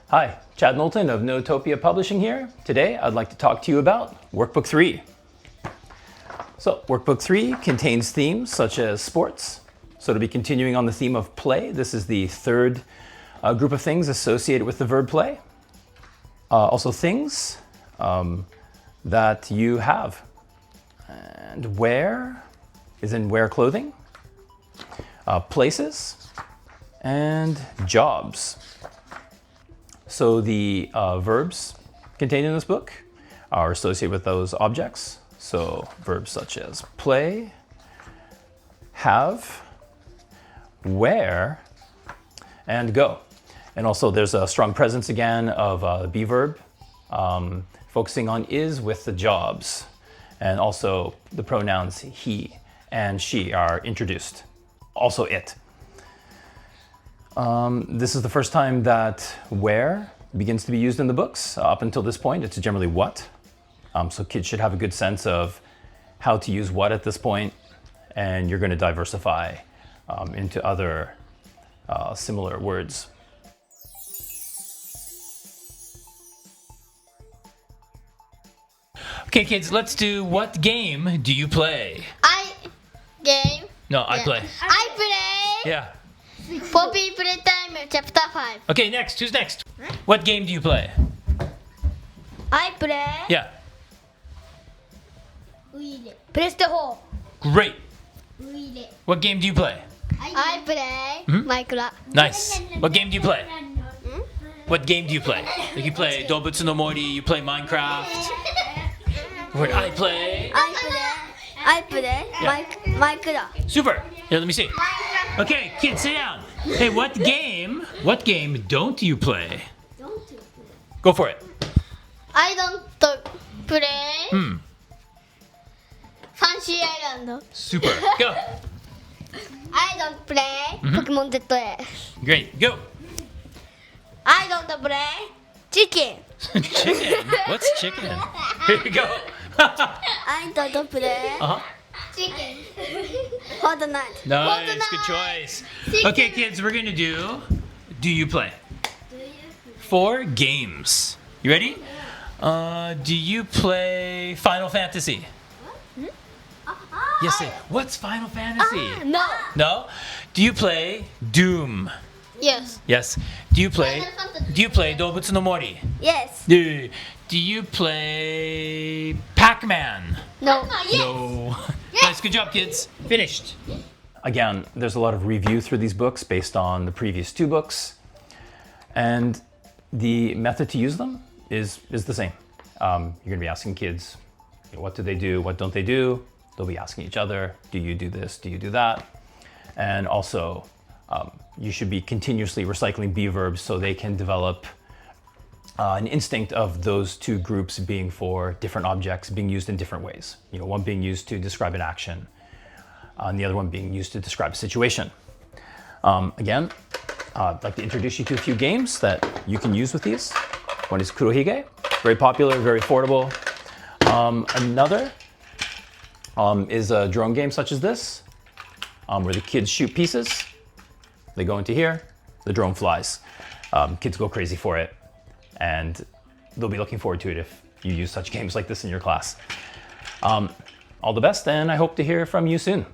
Hi, Chad Knowlton of Notopia Publishing here. Today I'd like to talk to you about Workbook 3. So Workbook 3 contains themes such as sports. So to be continuing on the theme of play, this is the third group of things associated with the verb play. Also things that you have. And wear is in wear clothing. Places and jobs. So the verbs contained in this book are associated with those objects. So verbs such as play, have, wear, and go. And also there's a strong presence again of the be verb, focusing on is with the jobs. And also the pronouns he and she are introduced. Also it. This is the first time that where begins to be used in the books. Up until this point, it's generally what. So kids should have a good sense of how to use what at this point, and you're going to diversify into other similar words. Okay, kids, let's do what game do you play? Game. No, I play. I play. Yeah. Poppy Playtime Chapter 5. Okay, next. Who's next? What game do you play? I play. Yeah. Press the hole. Great. What game do you play? I play Minecraft. Nice. What game do you play? What game do you play? Like you play Dobutsu no Mori, you play Minecraft. What I play? I play Minecraft. Super. Here, let me see. Okay, kids, sit down. Hey, what game don't you play? Go for it. I don't play Fancy Island. Super. Go. I don't play Pokemon ZA. Great. Go. I don't play Chicken. Chicken? What's chicken? Here you go. I don't play Chicken. Fortnite. Nice. Good choice. Okay, kids, we're going to do you play? 4 games. You ready? Do you play Final Fantasy? Yes, say, what's Final Fantasy? No. No? Do you play Doom? Yes. Yes. Do you play Dobutsu no Mori? Yes. Do you play Pac-Man? No. No. Nice, good job, kids. Finished. Again, there's a lot of review through these books based on the previous 2 books. And the method to use them is the same. You're going to be asking kids, what do they do? What don't they do? They'll be asking each other, do you do this? Do you do that? And also, you should be continuously recycling be verbs so they can develop an instinct of those 2 groups being for different objects being used in different ways. You know, one being used to describe an action, and the other one being used to describe a situation. Again, I'd like to introduce you to a few games that you can use with these. One is Kurohige, very popular, very affordable. Another is a drone game such as this, where the kids shoot pieces. They go into here, the drone flies. Kids go crazy for it, and they'll be looking forward to it if you use such games like this in your class. All the best, and I hope to hear from you soon.